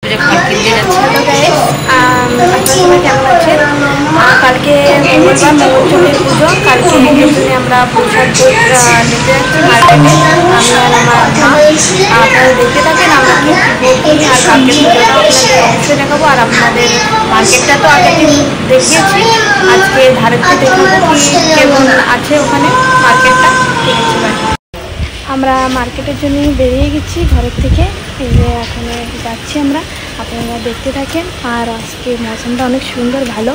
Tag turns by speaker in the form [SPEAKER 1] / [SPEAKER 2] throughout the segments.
[SPEAKER 1] Hello guys, আপনারা সবাই কেমন আছেন? কালকে মঙ্গলবার মঙ্গলচণ্ডীর পুজো। কালকে এই জন্য আমরা প্রসাদ নিতে যাচ্ছি মার্কেটে, আমি আর আমার মা। আপনারা দেখতে থাকেন আমরা কি ভোগ করি, আর কালকে পুজোটা আপনাদের অবশ্যই দেখাবো। আর আপনাদের মার্কেটটা তো আগের দিন দেখিয়েছি, আজকে ধারেতে দেখাবো কি কেমন আছে ওখানে মার্কেটটা। ঠিক আছে, ভাই। আমরা মার্কেটের জন্য বেরিয়ে গেছি ঘরের থেকে, এই যে এখানে যাচ্ছি আমরা, আপনারা দেখতে থাকেন। আর আজকে মৌসুমটা অনেক সুন্দর, ভালো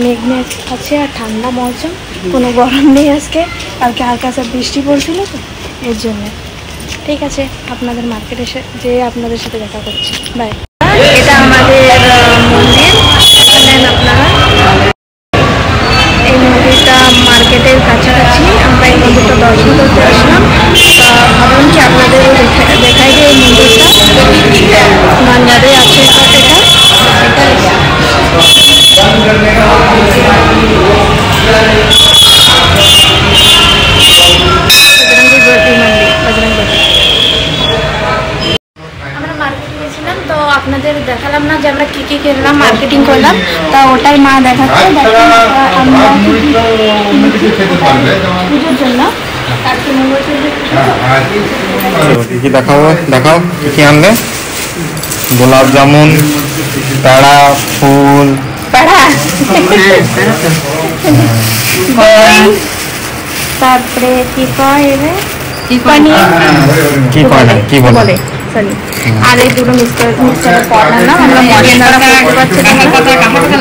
[SPEAKER 1] মেঘ মেঘ আছে আর ঠান্ডা মৌসুম, কোনো গরম নেই আজকে। কালকে হালকা সব বৃষ্টি পড়ছিল তো এর জন্য। ঠিক আছে, আপনাদের মার্কেটে যে আপনাদের সাথে দেখা করছি, বাই। এটা আমাদের মন্দির, জানেন আপনারা। এই মন্দিরটা মার্কেটের কাছাকাছি, আমরা এই মন্দিরটা দর্শন করতে আসলাম। ভাবলাম কি আপনাদেরও দেখাই যে এই মন্দিরটা মানবাদে আছে। আমরা মার্কেটে গেছিলাম তো আপনাদের দেখালাম না যে আমরা কী কী কিনলাম, মার্কেটিং করলাম, তা ওটাই মা দেখাচ্ছে। আমরা পুজোর জন্য কালকে
[SPEAKER 2] কি কি দেখাবো, দেখাও কি কি আনলে? গোলাপ জামুন, পেড়া, ফুল,
[SPEAKER 1] তারপরে কি কয় কি বলে সরি, আর এই দুটো মিক্সচারের পট আনলাম আমরা।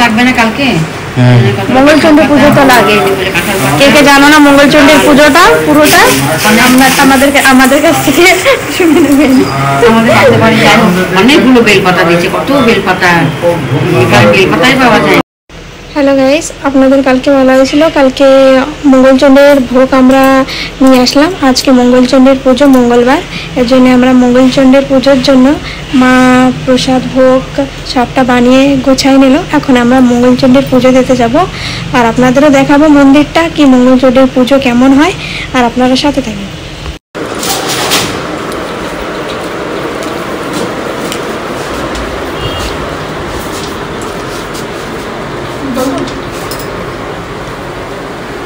[SPEAKER 3] লাগবে না কালকে
[SPEAKER 1] মঙ্গলচণ্ডী পুজো তো লাগে, কে কে জানো না মঙ্গলচণ্ডীর পুজোটা পুরোটা আমাদের কাছ থেকে শুনে নেবেন।
[SPEAKER 3] অনেকগুলো বেলপাতা দিয়েছে, কত বেলপাতা, বেলপাতাই পাওয়া যায়।
[SPEAKER 1] হ্যালো গাইস, আপনাদের কালকে বলা হয়েছিল কালকে মঙ্গলচণ্ডীর ভোগ আমরা নিয়ে আসলাম। আজকে মঙ্গলচণ্ডীর পুজো, মঙ্গলবার, এর জন্য আমরা মঙ্গলচণ্ডীর পুজোর জন্য মা প্রসাদ ভোগ সবটা বানিয়ে গোছাই নিল। এখন আমরা মঙ্গলচণ্ডীর পুজো দিতে যাব, আর আপনাদেরও দেখাবো মন্দিরটা কি মঙ্গলচণ্ডীর পুজো কেমন হয়, আর আপনারা সাথে থাকবেন।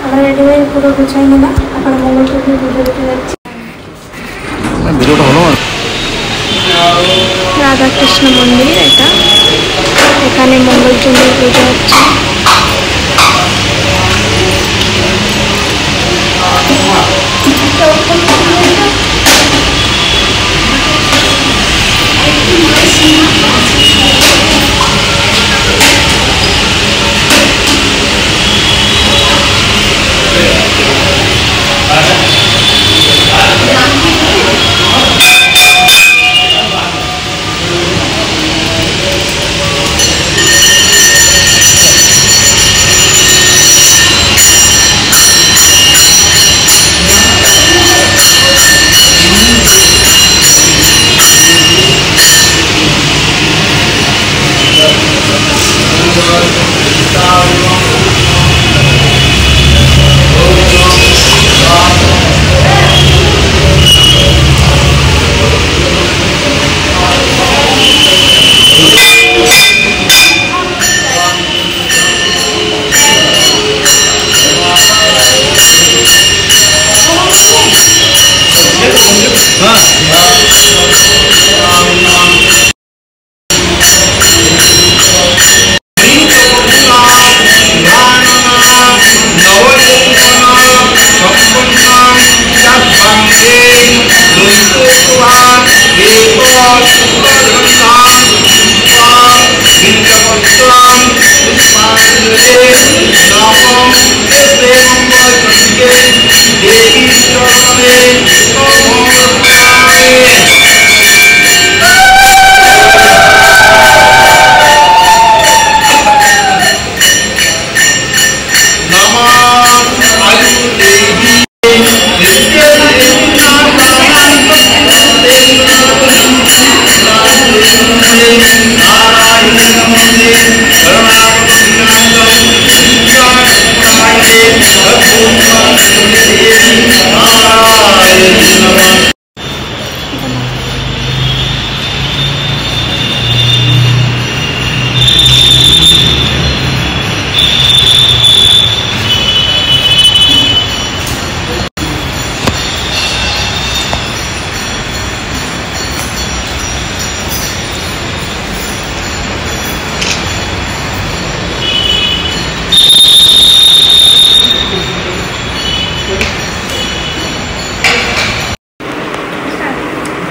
[SPEAKER 1] আমরা রেডি হয়ে পুরো গুছাই নিলাম, এখন মঙ্গলচণ্ডীর পুজো দিতে যাচ্ছি। রাধাকৃষ্ণ মন্দির এটা, এখানে মঙ্গলচণ্ডীর পুজো হচ্ছে।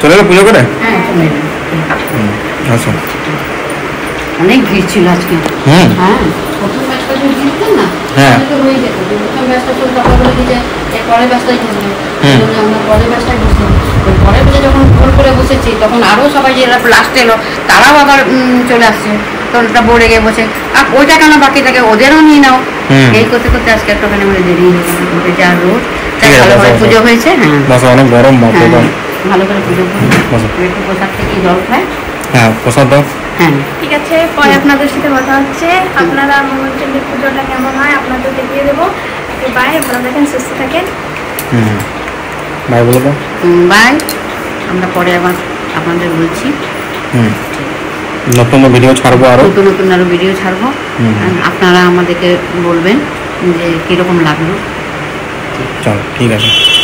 [SPEAKER 2] চলে এলো পুজো করে?
[SPEAKER 3] হ্যাঁ চলে এলাম।
[SPEAKER 2] আচ্ছা।
[SPEAKER 3] অনেক ভিড় ছিল আজকে।
[SPEAKER 2] হুম।
[SPEAKER 3] হ্যাঁ প্রথম ব্যাচটা যে দিতেন না,
[SPEAKER 2] হ্যাঁ।
[SPEAKER 3] তাহলে তো হয়ে যেত। প্রথম ব্যাচটা তো সকালবেলা দিয়ে এর পরের ব্যাচটাই বসলাম।
[SPEAKER 2] হুম।
[SPEAKER 3] আমরা পরের ব্যাচটাই বসলাম। ওই পরের ব্যাচে যখন ফোন করে বসেছি তখন আরও সবাই যে লাস্টে এলো তারাও আবার চলে আসছে। তখন একটা বোর্ডে গিয়ে বসে আর ওইটা কেন বাকি থাকে, ওদেরও নিয়ে নাও।
[SPEAKER 2] হুম।
[SPEAKER 3] এই করতে করতে আজকে একটুখানি মানে দেরি হয়ে গেল। যা রোদ
[SPEAKER 2] ঠিক আছে,
[SPEAKER 3] ভালোভাবে
[SPEAKER 2] বসো,
[SPEAKER 3] পুজো
[SPEAKER 2] বসো।
[SPEAKER 3] হয়েছে। হ্যাঁ
[SPEAKER 2] বাস অনেক গরম বাপরে
[SPEAKER 3] হ্যাঁ,
[SPEAKER 2] বাপ।
[SPEAKER 3] ভালো করে পুজো করি।
[SPEAKER 2] বসো।
[SPEAKER 3] একটু প্রসাদ থেকে জল খায়।
[SPEAKER 2] হ্যাঁ প্রসাদ দাও।
[SPEAKER 3] হ্যাঁ
[SPEAKER 1] ঠিক আছে, পরে আপনাদের সাথে কথা হচ্ছে। আপনারা মঙ্গলচণ্ডী পুজোটা কেমন হয় আপনাদের দেখিয়ে দেবো। বাই, ভালো থাকেন, সুস্থ থাকেন।
[SPEAKER 2] হুম বাই বলে দাও।
[SPEAKER 3] বাই। আমরা পরে আবার আপনাদের বলছি।
[SPEAKER 2] হুম নতুন ভিডিও ছাড়বো আরও।
[SPEAKER 3] নতুন নতুন আরও ভিডিও ছাড়বো।
[SPEAKER 2] হুম।
[SPEAKER 3] আপনারা আমাদেরকে বলবেন যে কীরকম লাগলো।
[SPEAKER 2] চলো ঠিক আছে।